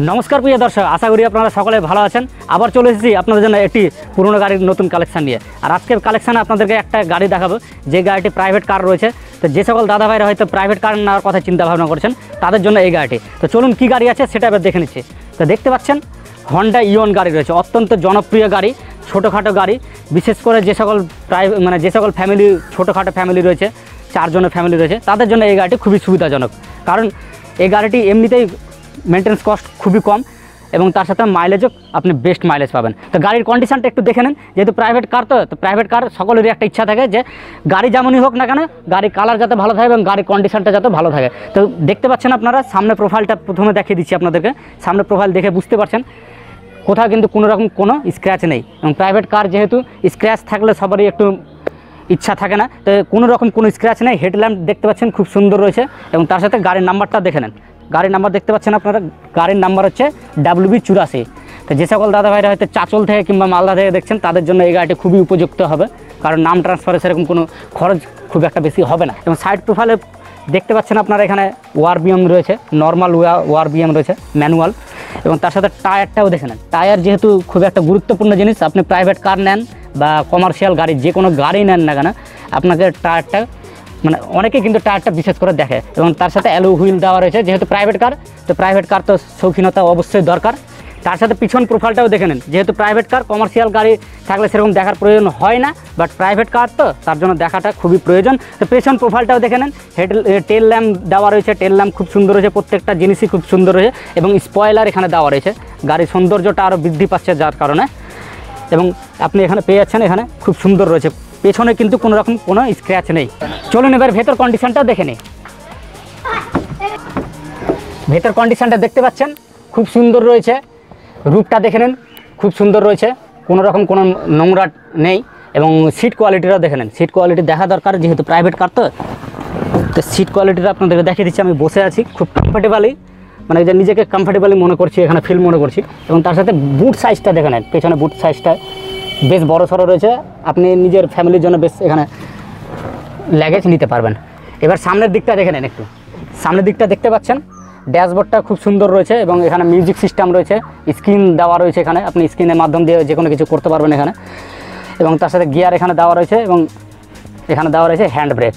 नमस्कार प्रिय दर्शक, आशा करी আপনারা সকলে ভালো আছেন। আবার চলে এসেছি আপনাদের জন্য একটি পুরনো গাড়ির নতুন কালেকশন নিয়ে। আর আজকের কালেকশনে আপনাদেরকে একটা গাড়ি দেখাবো, যে গাড়িটি প্রাইভেট কার রয়েছে। তো যে সকল দাদা ভাইরা হয়তো প্রাইভেট কার নেওয়ার কথা চিন্তা ভাবনা করছেন, তাদের জন্য এই গাড়িটি। তো চলুন কি গাড়ি আছে সেটা এবার দেখে নিচ্ছি। তো দেখতে পাচ্ছেন হন্ডা ইয়ন গাড়ি রয়েছে, অত্যন্ত জনপ্রিয় গাড়ি, ছোটোখাটো গাড়ি। বিশেষ করে যে সকল যে সকল ফ্যামিলি, ছোটোখাটো ফ্যামিলি রয়েছে, 4 জনের ফ্যামিলি রয়েছে, তাদের জন্য এই গাড়িটি খুবই সুবিধাজনক। কারণ এই গাড়িটি এমনিতেই মেনটেন্স কস্ট খুবই কম এবং তার সাথে মাইলেজও আপনি বেস্ট মাইলেজ পাবেন। তো গাড়ির কন্ডিশনটা একটু দেখে নেন। যেহেতু প্রাইভেট কার, তো প্রাইভেট কার সকলেরই একটা ইচ্ছা থাকে যে গাড়ি যেমনই হোক না কেন, গাড়ির কালার যাতে ভালো থাকে এবং গাড়ির কন্ডিশনটা যাতে ভালো থাকে। তো দেখতে পাচ্ছেন আপনারা, সামনে প্রোফাইলটা প্রথমে দেখিয়ে দিচ্ছি আপনাদেরকে। সামনে প্রোফাইল দেখে বুঝতে পারছেন কোথাও কিন্তু কোনো রকম কোনো স্ক্র্যাচ নেই। এবং প্রাইভেট কার যেহেতু স্ক্র্যাচ থাকলে সবারই একটু ইচ্ছা থাকে না, তো কোনো রকম কোনো স্ক্র্যাচ নেই। হেডল্যাম্প দেখতে পাচ্ছেন খুব সুন্দর রয়েছে এবং তার সাথে গাড়ির নাম্বারটা দেখে নেন। গাড়ির নাম্বার দেখতে পাচ্ছেন আপনারা, গাড়ির নাম্বার হচ্ছে WB84। তো যে সকল দাদা ভাইরা হয়তো চাচল থেকে কিংবা মালদা থেকে দেখছেন, তাদের জন্য এই গাড়িটি খুবই উপযুক্ত হবে। কারণ নাম ট্রান্সফারে সেরকম কোনো খরচ খুব একটা বেশি হবে না। এবং সাইড প্রোফাইলে দেখতে পাচ্ছেন আপনারা, এখানে ওয়ারবিএম রয়েছে, নর্মাল ওয়ারবিএম রয়েছে, ম্যানুয়াল। এবং তার সাথে টায়ারটাও দেখে নেন। টায়ার যেহেতু খুব একটা গুরুত্বপূর্ণ জিনিস, আপনি প্রাইভেট কার নেন বা কমার্শিয়াল গাড়ি, যে কোনো গাড়ি নেন না কেন, আপনাকে টায়ারটা অনেকে কিন্তু টায়ারটা বিশেষ করে দেখে। এবং তার সাথে অ্যালো হুইল দেওয়া রয়েছে। যেহেতু প্রাইভেট কার, তো প্রাইভেট কার তো শৌখিনতা অবশ্যই দরকার। তার সাথে পিছন প্রোফাইলটাও দেখে নেন। যেহেতু প্রাইভেট কার, কমার্শিয়াল গাড়ি থাকলে সেরকম দেখার প্রয়োজন হয় না, বাট প্রাইভেট কার তো তার জন্য দেখাটা খুবই প্রয়োজন। তো পেছন প্রোফাইলটাও দেখে নেন। টেল ল্যাম্প দেওয়া রয়েছে, টেল ল্যাম্প খুব সুন্দর রয়েছে, প্রত্যেকটা জিনিসই খুব সুন্দর রয়েছে। এবং স্পয়লার এখানে দেওয়া রয়েছে, গাড়ির সৌন্দর্যটা আরও বৃদ্ধি পাচ্ছে যার কারণে। এবং আপনি এখানে পেয়ে যাচ্ছেন, এখানে খুব সুন্দর রয়েছে, পেছনে কিন্তু কোনো রকম কোনো স্ক্র্যাচ নেই। চলুন এবার ভেতর কন্ডিশনটাও দেখে নিই। ভেতর কন্ডিশনটা দেখতে পাচ্ছেন খুব সুন্দর রয়েছে। রূপটা দেখে নেন, খুব সুন্দর রয়েছে, কোনো রকম কোনো নোংরা নেই। এবং সিট কোয়ালিটিটাও দেখে নেন। সিট কোয়ালিটি দেখা দরকার, যেহেতু প্রাইভেট কার তো সিট কোয়ালিটিটা আপনাদেরকে দেখিয়ে দিচ্ছি। আমি বসে আছি খুব কমফোর্টেবলি, মানে যে নিজেকে কমফোর্টেবলি মনে করছি, এখানে ফিল মনে করছি। এবং তার সাথে বুট সাইজটা দেখে নেন, পেছনে বুট সাইজটা বেশ বড় সড়ো রয়েছে। আপনি নিজের ফ্যামিলির জন্য বেশ এখানে লাগেজ নিতে পারবেন। এবার সামনের দিকটা দেখে নেন একটু। সামনের দিকটা দেখতে পাচ্ছেন, ড্যাশবোর্ডটা খুব সুন্দর রয়েছে এবং এখানে মিউজিক সিস্টেম রয়েছে, স্ক্রিন দেওয়া রয়েছে এখানে, আপনি স্ক্রিনের মাধ্যম দিয়ে যে কোনো কিছু করতে পারবেন এখানে। এবং তার সাথে গিয়ার এখানে দেওয়া রয়েছে এবং এখানে দেওয়া রয়েছে হ্যান্ড ব্রেক।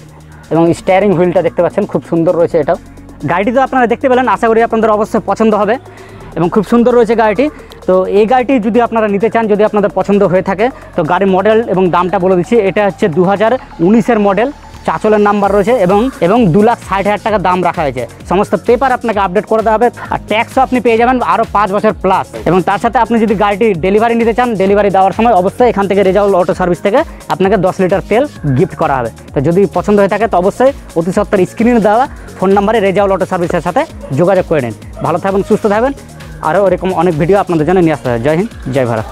এবং স্টিয়ারিং হুইলটা দেখতে পাচ্ছেন খুব সুন্দর রয়েছে। এটাও গাড়িটি তো আপনারা দেখতে পেলেন, আশা করি আপনাদের অবশ্যই পছন্দ হবে এবং খুব সুন্দর রয়েছে গাড়িটি। তো এই গাড়িটি যদি আপনারা নিতে চান, যদি আপনাদের পছন্দ হয়ে থাকে, তো গাড়ির মডেল এবং দামটা বলে দিচ্ছি। এটা হচ্ছে 2019-এর মডেল, চাচলের নাম্বার রয়েছে এবং 2,60,000 টাকা দাম রাখা হয়েছে। সমস্ত পেপার আপনাকে আপডেট করে দেওয়া হবে, আর ট্যাক্সও আপনি পেয়ে যাবেন আরও 5 বছর প্লাস। এবং তার সাথে আপনি যদি গাড়িটি ডেলিভারি নিতে চান, ডেলিভারি দেওয়ার সময় অবশ্যই এখান থেকে রেজাউল অটো সার্ভিস থেকে আপনাকে 10 লিটার তেল গিফট করা হবে। তো যদি পছন্দ হয়ে থাকে, তো অবশ্যই অতি সত্বর স্ক্রিনে দেওয়া ফোন নাম্বারে রেজাউল অটো সার্ভিসের সাথে যোগাযোগ করে নিন। ভালো থাকবেন, সুস্থ থাকবেন। আরও এরকম অনেক ভিডিও আপনাদের জন্য নিয়ে আসতে হবে। জয় হিন্দ, জয় ভারত।